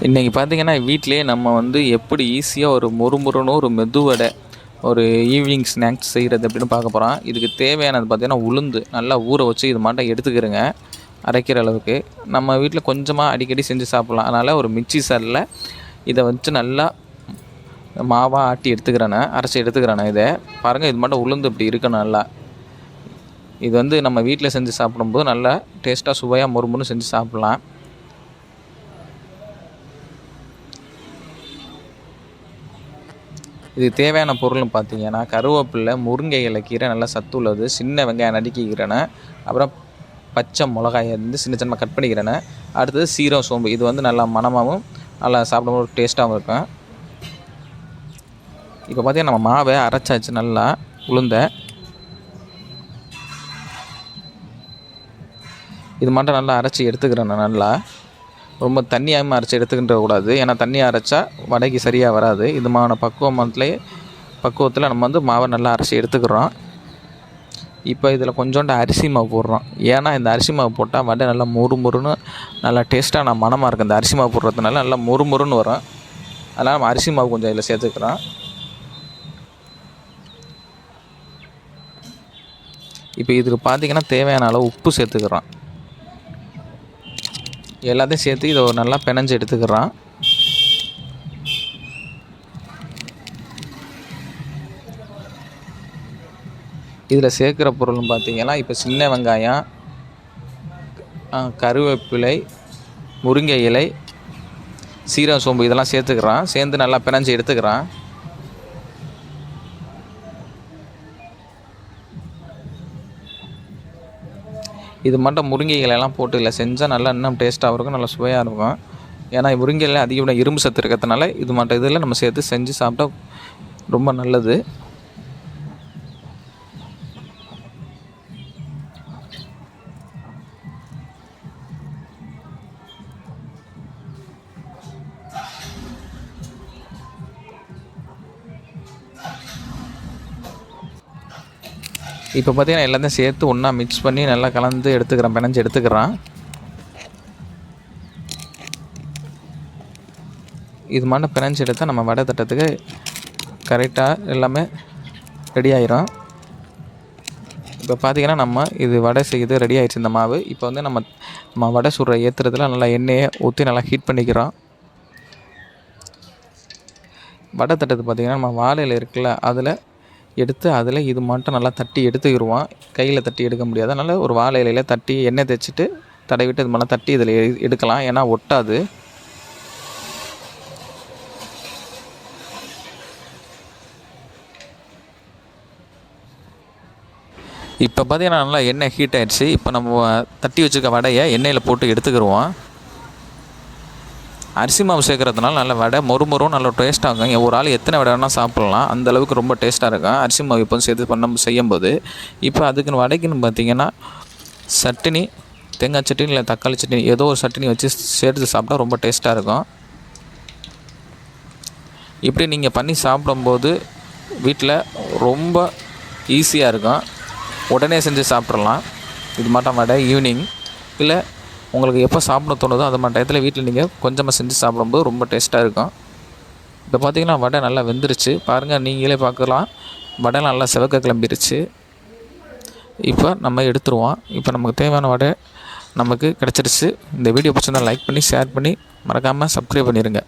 இன்றைக்கி பார்த்திங்கன்னா வீட்டிலேயே நம்ம வந்து எப்படி ஈஸியாக ஒரு மொறுமொறுன்னு ஒரு மெதுவடை ஒரு ஈவினிங் ஸ்நாக்ஸ் செய்கிறது அப்படின்னு பார்க்க போகிறோம். இதுக்கு தேவையானது பார்த்திங்கன்னா உளுந்து நல்லா ஊற வச்சு இது மாட்டம் எடுத்துக்கிறேங்க. அரைக்கிற அளவுக்கு நம்ம வீட்டில் கொஞ்சமாக அடிக்கடி செஞ்சு சாப்பிட்லாம். அதனால் ஒரு மிக்ஸி சாரில் இதை வச்சு நல்லா மாவாக ஆட்டி எடுத்துக்கிறேன்னு அரைச்சி எடுத்துக்கிறேண்ணே. இதை பாருங்கள், இது மாட்டம் உளுந்து இப்படி இருக்கணும். நல்லா இது வந்து நம்ம வீட்டில் செஞ்சு சாப்பிடும்போது நல்லா டேஸ்ட்டாக சுவையாக மொறுமொறுன்னு செஞ்சு சாப்பிட்லாம். இது தேவையான பொருள்னு பார்த்தீங்கன்னா கருவேப்பிலை, முருங்கை இலை கீரை நல்லா சத்து உள்ளது, சின்ன வெங்காயம் நறுக்கிக்கிறேன்னு, அப்புறம் பச்சை மிளகாயை வந்து சின்ன சின்னமாக கட் பண்ணிக்கிறேன்னு, அடுத்தது சீரகம், சோம்பு. இது வந்து நல்லா மணமாகவும் நல்லா சாப்பிடும்போது டேஸ்ட்டாகவும் இருக்கும். இப்போ பார்த்தீங்கன்னா நம்ம மாவை அரைச்சாச்சு. நல்லா உளுந்த இது மட்டும் நல்லா அரைச்சி எடுத்துக்கிறேன். நல்லா ரொம்ப தண்ணியாகவும் அரைச்சி எடுத்துக்கின்ற கூடாது, ஏன்னா தண்ணி அரைச்சா வடைக்கு சரியாக வராது. இதுமான பக்குவத்தில் நம்ம வந்து மாவை நல்லா அரைச்சி எடுத்துக்கிறோம். இப்போ இதில் கொஞ்சோண்டு அரிசி மாவு போடுறோம். ஏன்னா இந்த அரிசி மாவு போட்டால் வடை நல்லா மொறுமொறுன்னு நல்லா டேஸ்ட்டாக மணமாக இருக்குது. இந்த அரிசி மாவு போடுறதுனால நல்லா மொறுமொறுன்னு வரும். அதனால் நம்ம அரிசி மாவு கொஞ்சம் இதில் சேர்த்துக்கிறோம். இப்போ இதுக்கு பார்த்திங்கன்னா தேவையான அளவு உப்பு சேர்த்துக்கிறோம். எல்லாத்தையும் சேர்த்து இதை நல்லா பிணைஞ்சு எடுத்துக்கிறோம். இதில் சேர்க்குற பொருள்னு பார்த்திங்கன்னா இப்போ சின்ன வெங்காயம், கருவேப்பிலை, முருங்கை இலை, சீரகம், சோம்பு இதெல்லாம் சேர்த்துக்கிறோம். சேர்ந்து நல்லா பிணைஞ்சு எடுத்துக்கிறோம். இது மட்டும் முருங்கை இலையெல்லாம் போட்டு இல்லை செஞ்சால் நல்லா இன்னும் டேஸ்ட்டாகவும் இருக்கும், நல்லா சுவையாக இருக்கும். ஏன்னா முருங்கை இலை அதிகமாக இரும்பு சத்து இருக்கிறதுனால இது மட்டும் இதில் நம்ம சேர்த்து செஞ்சு சாப்பிட்டா ரொம்ப நல்லது. இப்போ பார்த்திங்கன்னா எல்லாத்தையும் சேர்த்து ஒன்றா மிக்ஸ் பண்ணி நல்லா கலந்து எடுத்துக்கிறேன், பிணைஞ்சு எடுத்துக்கிறேன். இது மாதிரி பிணைஞ்சு எடுத்தால் நம்ம வடை தட்டத்துக்கு கரெக்டாக எல்லாமே ரெடி ஆயிரும். இப்போ பார்த்திங்கன்னா நம்ம இது வடை செய்து ரெடி ஆகிடுச்சு இந்த மாவு. இப்போ வந்து நம்ம வடை சுடுற ஏற்றுறதுல நல்லா எண்ணெயை ஊற்றி நல்லா ஹீட் பண்ணிக்கிறோம். வடை தட்டத்து பார்த்திங்கன்னா நம்ம வாழையில் இருக்குல்ல, அதில் இது மட்டும் நல்லா தட்டி எடுத்துக்கிடுவோம். கையில் தட்டி எடுக்க முடியாது, அதனால் ஒரு வாழை இலையில் தட்டி எண்ணெய் தேய்ச்சிட்டு தடவிட்டு இது மாதிரி தட்டி இதில் எடுக்கலாம், ஏன்னா ஒட்டாது. இப்போ பார்த்திங்கன்னா நல்லா எண்ணெய் ஹீட் ஆகிடுச்சு. இப்போ நம்ம தட்டி வச்சுக்க வடையை எண்ணெயில் போட்டு எடுத்துக்கிடுவோம். அரிசி மாவு சேர்க்குறதுனால நல்ல வடை மொறுமொறும் நல்ல டேஸ்ட்டாக இருக்கும். ஒரு ஆள் எத்தனை வடை வேணால் சாப்பிட்லாம், அந்தளவுக்கு ரொம்ப டேஸ்ட்டாக இருக்கும் அரிசி மாவு இப்போ சேர்த்து செய்யும்போது. இப்போ அதுக்குன்னு வடைக்குன்னு பார்த்திங்கன்னா சட்னி, தேங்காய் சட்னி இல்லை தக்காளி சட்னி, ஏதோ ஒரு சட்னி வச்சு சேர்த்து சாப்பிட்டா ரொம்ப டேஸ்ட்டாக இருக்கும். இப்படி நீங்கள் பண்ணி சாப்பிடும்போது வீட்டில் ரொம்ப ஈஸியாக இருக்கும், உடனே செஞ்சு சாப்பிட்றலாம். இது மாட்டம் வடை ஈவினிங் இல்லை உங்களுக்கு எப்போ சாப்பிட தோணுதோ அது மாதிரி டயத்தில் வீட்டில் நீங்கள் கொஞ்சமாக செஞ்சு சாப்பிடும்போது ரொம்ப டேஸ்ட்டாக இருக்கும். இப்போ பார்த்திங்கன்னா வடை நல்லா வெந்துருச்சு. பாருங்கள், நீங்களே பார்க்கலாம், வடை நல்லா செவக்க கிளம்பிருச்சு. இப்போ நம்ம எடுத்துருவோம். இப்போ நமக்கு தேவையான வடை நமக்கு கிடச்சிருச்சு. இந்த வீடியோ பிடிச்சிருந்தா லைக் பண்ணி ஷேர் பண்ணி மறக்காமல் சப்ஸ்கிரைப் பண்ணிடுங்க.